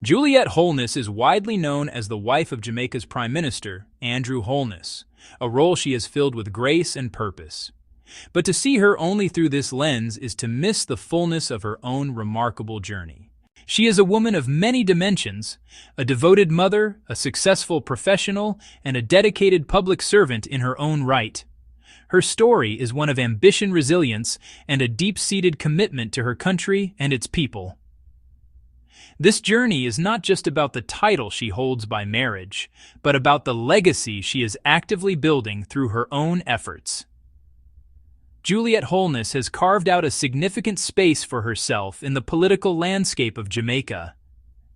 Juliet Holness is widely known as the wife of Jamaica's Prime Minister, Andrew Holness, a role she has filled with grace and purpose. But to see her only through this lens is to miss the fullness of her own remarkable journey. She is a woman of many dimensions, a devoted mother, a successful professional, and a dedicated public servant in her own right. Her story is one of ambition, resilience, and a deep-seated commitment to her country and its people. This journey is not just about the title she holds by marriage, but about the legacy she is actively building through her own efforts. Juliet Holness has carved out a significant space for herself in the political landscape of Jamaica.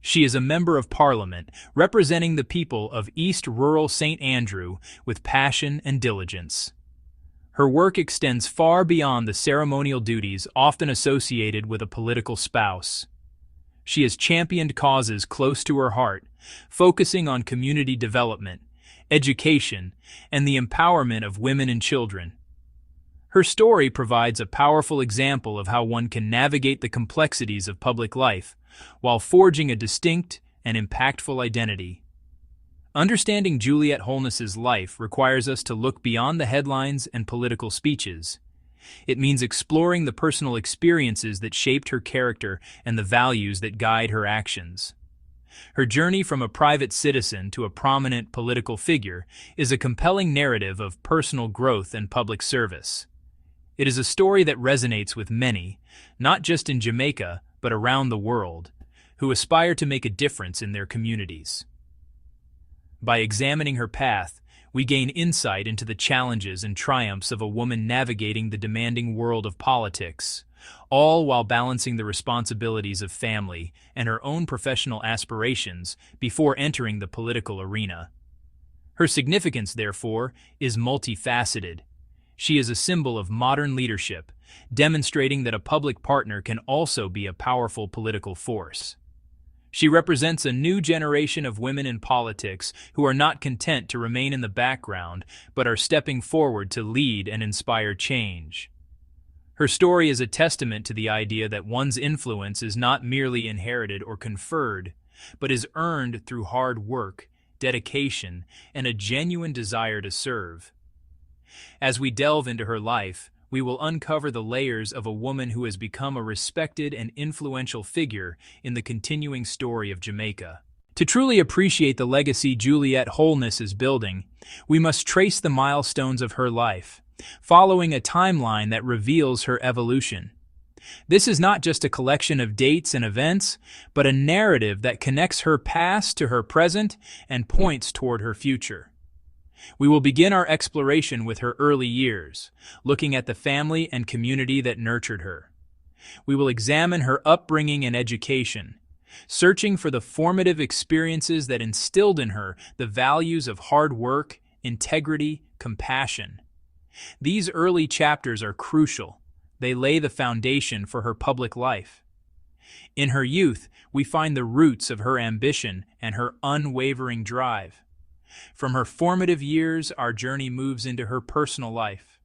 She is a member of Parliament, representing the people of East Rural St. Andrew with passion and diligence. Her work extends far beyond the ceremonial duties often associated with a political spouse. She has championed causes close to her heart, focusing on community development, education, and the empowerment of women and children. Her story provides a powerful example of how one can navigate the complexities of public life while forging a distinct and impactful identity. Understanding Juliet Holness's life requires us to look beyond the headlines and political speeches. It means exploring the personal experiences that shaped her character and the values that guide her actions. Her journey from a private citizen to a prominent political figure is a compelling narrative of personal growth and public service. It is a story that resonates with many, not just in Jamaica, but around the world, who aspire to make a difference in their communities. By examining her path, we gain insight into the challenges and triumphs of a woman navigating the demanding world of politics, all while balancing the responsibilities of family and her own professional aspirations before entering the political arena. Her significance, therefore, is multifaceted. She is a symbol of modern leadership, demonstrating that a public partner can also be a powerful political force. She represents a new generation of women in politics who are not content to remain in the background, but are stepping forward to lead and inspire change. Her story is a testament to the idea that one's influence is not merely inherited or conferred, but is earned through hard work, dedication, and a genuine desire to serve. As we delve into her life, we will uncover the layers of a woman who has become a respected and influential figure in the continuing story of Jamaica. To truly appreciate the legacy Juliet Holness is building, we must trace the milestones of her life, following a timeline that reveals her evolution. This is not just a collection of dates and events, but a narrative that connects her past to her present and points toward her future. We will begin our exploration with her early years, looking at the family and community that nurtured her. We will examine her upbringing and education, searching for the formative experiences that instilled in her the values of hard work, integrity, compassion. These early chapters are crucial. They lay the foundation for her public life. In her youth, we find the roots of her ambition and her unwavering drive. From her formative years, our journey moves into her personal life,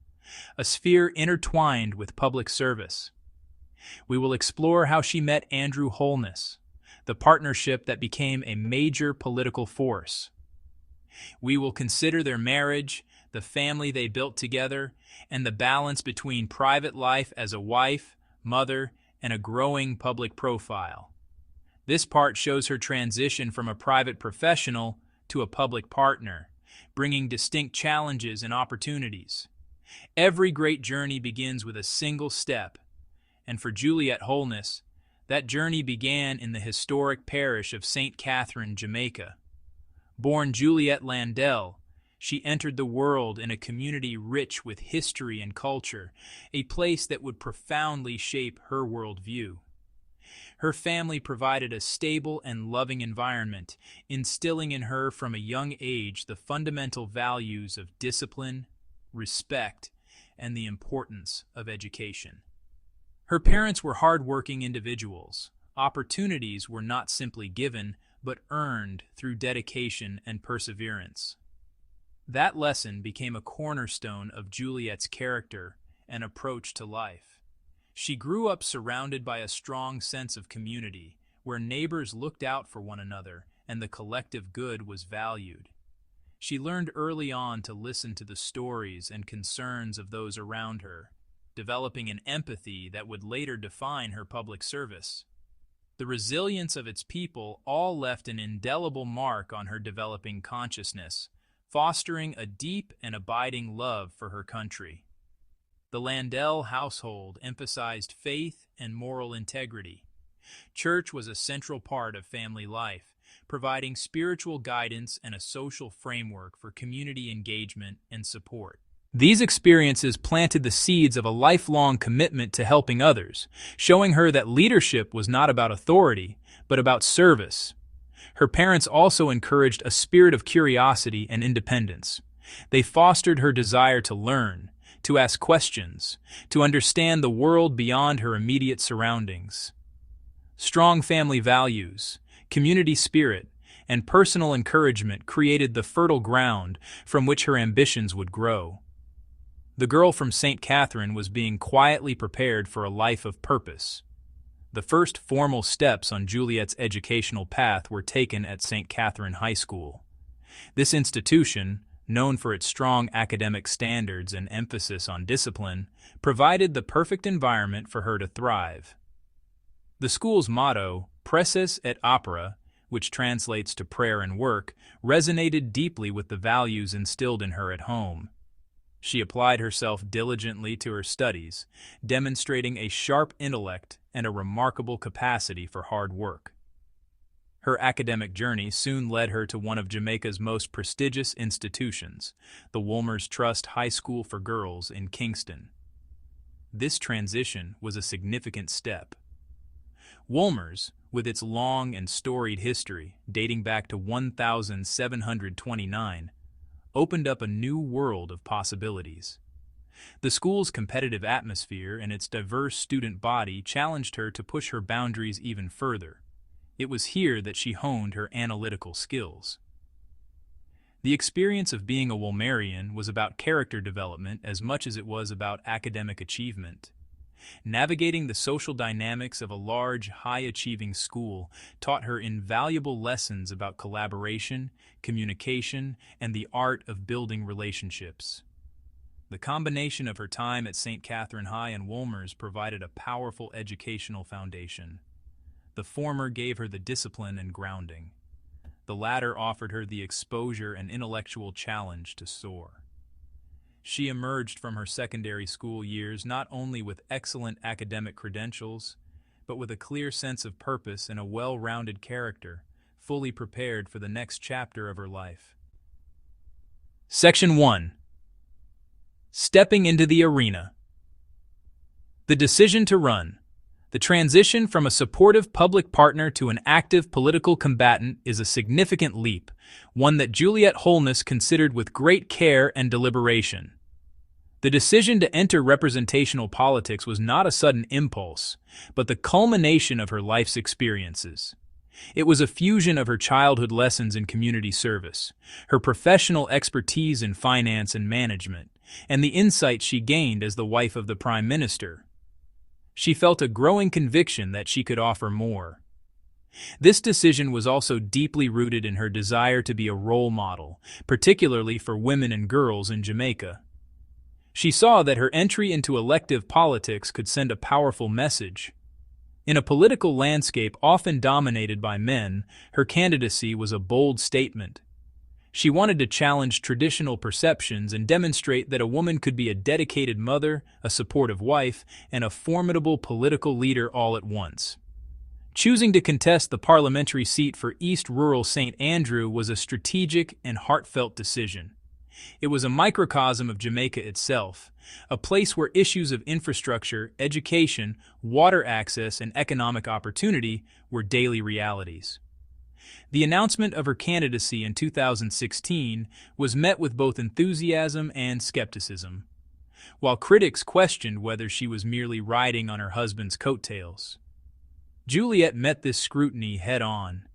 a sphere intertwined with public service. We will explore how she met Andrew Holness, the partnership that became a major political force. We will consider their marriage, the family they built together, and the balance between private life as a wife, mother, and a growing public profile. This part shows her transition from a private professional to a public partner, bringing distinct challenges and opportunities. Every great journey begins with a single step, and for Juliet Holness, that journey began in the historic parish of St. Catherine, Jamaica. Born Juliet Landell, she entered the world in a community rich with history and culture, a place that would profoundly shape her worldview. Her family provided a stable and loving environment, instilling in her from a young age the fundamental values of discipline, respect, and the importance of education. Her parents were hardworking individuals. Opportunities were not simply given, but earned through dedication and perseverance. That lesson became a cornerstone of Juliet's character and approach to life. She grew up surrounded by a strong sense of community, where neighbors looked out for one another and the collective good was valued. She learned early on to listen to the stories and concerns of those around her, developing an empathy that would later define her public service. The resilience of its people all left an indelible mark on her developing consciousness, fostering a deep and abiding love for her country. The Landell household emphasized faith and moral integrity. Church was a central part of family life, providing spiritual guidance and a social framework for community engagement and support. These experiences planted the seeds of a lifelong commitment to helping others, showing her that leadership was not about authority, but about service. Her parents also encouraged a spirit of curiosity and independence. They fostered her desire to learn, to ask questions, to understand the world beyond her immediate surroundings. Strong family values, community spirit, and personal encouragement created the fertile ground from which her ambitions would grow. The girl from St. Catherine was being quietly prepared for a life of purpose. The first formal steps on Juliet's educational path were taken at St. Catherine High School. This institution, known for its strong academic standards and emphasis on discipline, provided the perfect environment for her to thrive. The school's motto, Preces et Opera, which translates to prayer and work, resonated deeply with the values instilled in her at home. She applied herself diligently to her studies, demonstrating a sharp intellect and a remarkable capacity for hard work. Her academic journey soon led her to one of Jamaica's most prestigious institutions, the Wolmer's Trust High School for Girls in Kingston. This transition was a significant step. Wolmer's, with its long and storied history dating back to 1729, opened up a new world of possibilities. The school's competitive atmosphere and its diverse student body challenged her to push her boundaries even further. It was here that she honed her analytical skills. The experience of being a Wolmerian was about character development as much as it was about academic achievement. Navigating the social dynamics of a large, high-achieving school taught her invaluable lessons about collaboration, communication, and the art of building relationships. The combination of her time at St. Catherine High and Wolmer's provided a powerful educational foundation. The former gave her the discipline and grounding. The latter offered her the exposure and intellectual challenge to soar. She emerged from her secondary school years not only with excellent academic credentials, but with a clear sense of purpose and a well-rounded character, fully prepared for the next chapter of her life. Section 1. Stepping into the arena. The decision to run. The transition from a supportive public partner to an active political combatant is a significant leap, one that Juliet Holness considered with great care and deliberation. The decision to enter representational politics was not a sudden impulse, but the culmination of her life's experiences. It was a fusion of her childhood lessons in community service, her professional expertise in finance and management, and the insight she gained as the wife of the Prime Minister. She felt a growing conviction that she could offer more. This decision was also deeply rooted in her desire to be a role model, particularly for women and girls in Jamaica. She saw that her entry into elective politics could send a powerful message. In a political landscape often dominated by men, her candidacy was a bold statement. She wanted to challenge traditional perceptions and demonstrate that a woman could be a dedicated mother, a supportive wife, and a formidable political leader all at once. Choosing to contest the parliamentary seat for East Rural St. Andrew was a strategic and heartfelt decision. It was a microcosm of Jamaica itself, a place where issues of infrastructure, education, water access, and economic opportunity were daily realities. The announcement of her candidacy in 2016 was met with both enthusiasm and skepticism, while critics questioned whether she was merely riding on her husband's coattails. Juliet met this scrutiny head-on.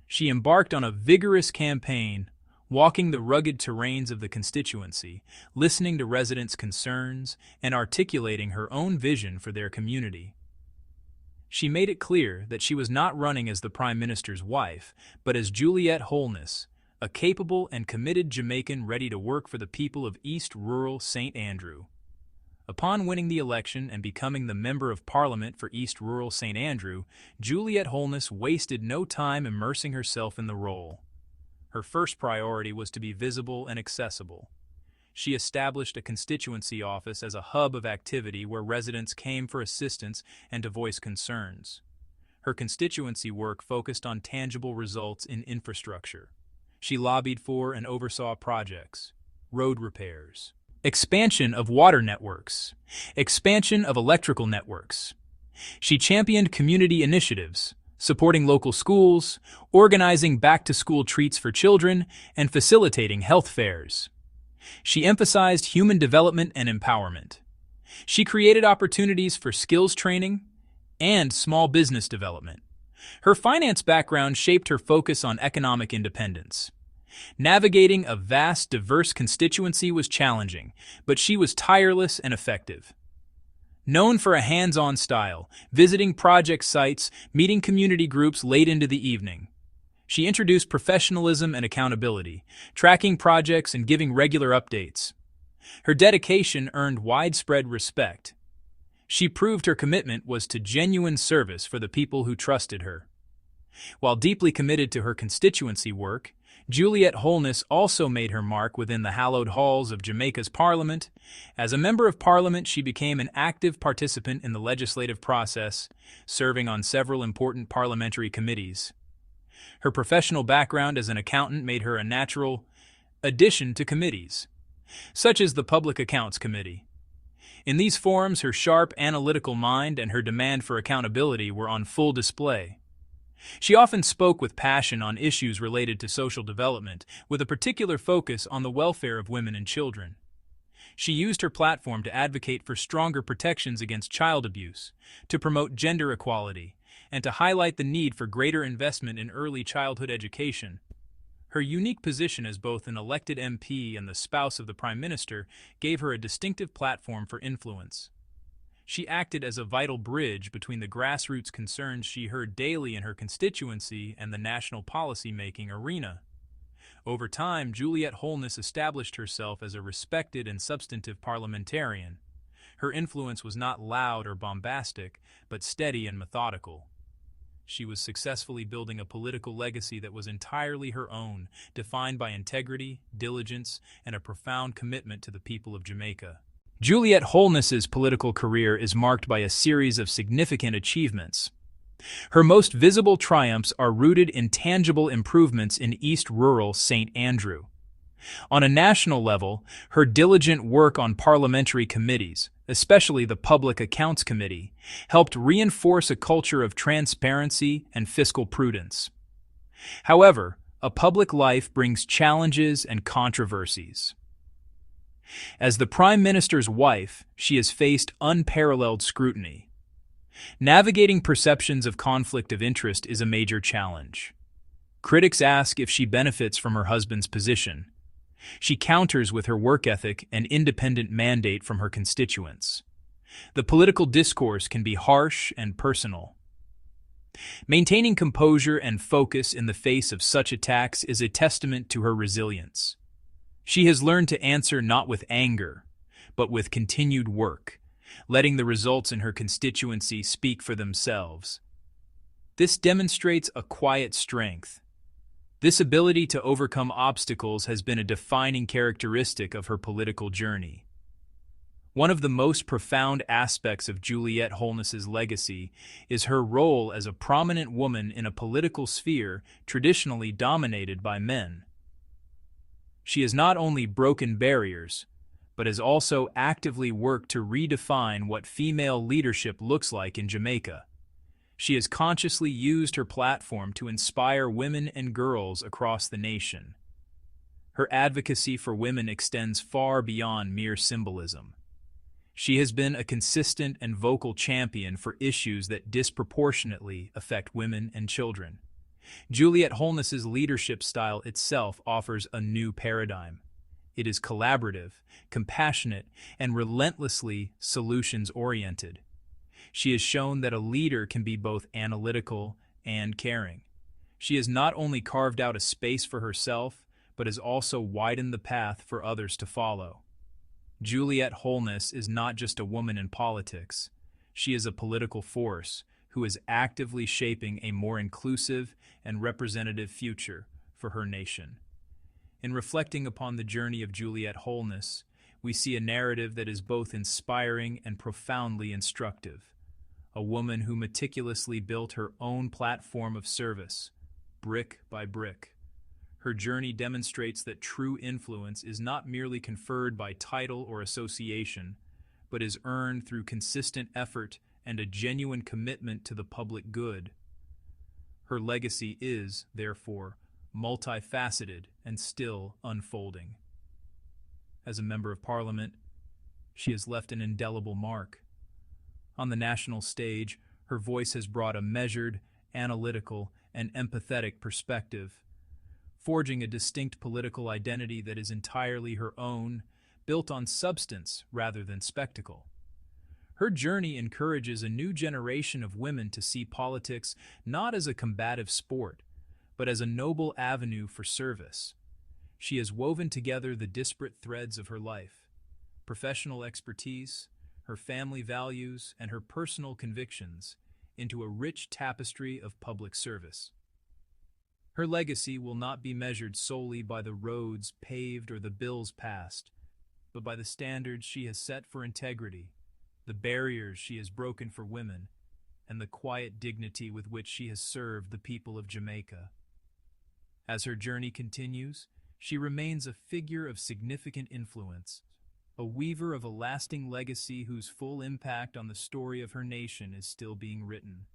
She embarked on a vigorous campaign, walking the rugged terrains of the constituency, listening to residents' concerns, and articulating her own vision for their community. She made it clear that she was not running as the Prime Minister's wife, but as Juliet Holness, a capable and committed Jamaican ready to work for the people of East Rural St. Andrew. Upon winning the election and becoming the Member of Parliament for East Rural St. Andrew, Juliet Holness wasted no time immersing herself in the role. Her first priority was to be visible and accessible. She established a constituency office as a hub of activity where residents came for assistance and to voice concerns. Her constituency work focused on tangible results in infrastructure. She lobbied for and oversaw projects, road repairs, expansion of water networks, expansion of electrical networks. She championed community initiatives, supporting local schools, organizing back-to-school treats for children, and facilitating health fairs. She emphasized human development and empowerment. She created opportunities for skills training and small business development. Her finance background shaped her focus on economic independence. Navigating a vast, diverse constituency was challenging, but she was tireless and effective. Known for a hands-on style, visiting project sites, meeting community groups late into the evening, she introduced professionalism and accountability, tracking projects and giving regular updates. Her dedication earned widespread respect. She proved her commitment was to genuine service for the people who trusted her. While deeply committed to her constituency work, Juliet Holness also made her mark within the hallowed halls of Jamaica's Parliament. As a Member of Parliament, she became an active participant in the legislative process, serving on several important parliamentary committees. Her professional background as an accountant made her a natural addition to committees, such as the Public Accounts Committee. In these forums, her sharp analytical mind and her demand for accountability were on full display. She often spoke with passion on issues related to social development, with a particular focus on the welfare of women and children. She used her platform to advocate for stronger protections against child abuse, to promote gender equality, and to highlight the need for greater investment in early childhood education. Her unique position as both an elected MP and the spouse of the Prime Minister gave her a distinctive platform for influence. She acted as a vital bridge between the grassroots concerns she heard daily in her constituency and the national policy-making arena. Over time, Juliet Holness established herself as a respected and substantive parliamentarian. Her influence was not loud or bombastic, but steady and methodical. She was successfully building a political legacy that was entirely her own, defined by integrity, diligence, and a profound commitment to the people of Jamaica. Juliet Holness's political career is marked by a series of significant achievements. Her most visible triumphs are rooted in tangible improvements in East Rural St. Andrew. On a national level, her diligent work on parliamentary committees, especially the Public Accounts Committee, helped reinforce a culture of transparency and fiscal prudence. However, a public life brings challenges and controversies. As the Prime Minister's wife, she has faced unparalleled scrutiny. Navigating perceptions of conflict of interest is a major challenge. Critics ask if she benefits from her husband's position. She counters with her work ethic and independent mandate from her constituents. The political discourse can be harsh and personal. Maintaining composure and focus in the face of such attacks is a testament to her resilience. She has learned to answer not with anger, but with continued work, letting the results in her constituency speak for themselves. This demonstrates a quiet strength. This ability to overcome obstacles has been a defining characteristic of her political journey. One of the most profound aspects of Juliet Holness's legacy is her role as a prominent woman in a political sphere traditionally dominated by men. She has not only broken barriers, but has also actively worked to redefine what female leadership looks like in Jamaica. She has consciously used her platform to inspire women and girls across the nation. Her advocacy for women extends far beyond mere symbolism. She has been a consistent and vocal champion for issues that disproportionately affect women and children. Juliet Holness's leadership style itself offers a new paradigm. It is collaborative, compassionate, and relentlessly solutions-oriented. She has shown that a leader can be both analytical and caring. She has not only carved out a space for herself, but has also widened the path for others to follow. Juliet Holness is not just a woman in politics. She is a political force who is actively shaping a more inclusive and representative future for her nation. In reflecting upon the journey of Juliet Holness, we see a narrative that is both inspiring and profoundly instructive. A woman who meticulously built her own platform of service, brick by brick. Her journey demonstrates that true influence is not merely conferred by title or association, but is earned through consistent effort and a genuine commitment to the public good. Her legacy is, therefore, multifaceted and still unfolding. As a member of Parliament, she has left an indelible mark. On the national stage, her voice has brought a measured, analytical, and empathetic perspective, forging a distinct political identity that is entirely her own, built on substance rather than spectacle. Her journey encourages a new generation of women to see politics not as a combative sport, but as a noble avenue for service. She has woven together the disparate threads of her life, professional expertise, her family values, and her personal convictions into a rich tapestry of public service. Her legacy will not be measured solely by the roads paved or the bills passed, but by the standards she has set for integrity, the barriers she has broken for women, and the quiet dignity with which she has served the people of Jamaica. As her journey continues, she remains a figure of significant influence, a weaver of a lasting legacy whose full impact on the story of her nation is still being written.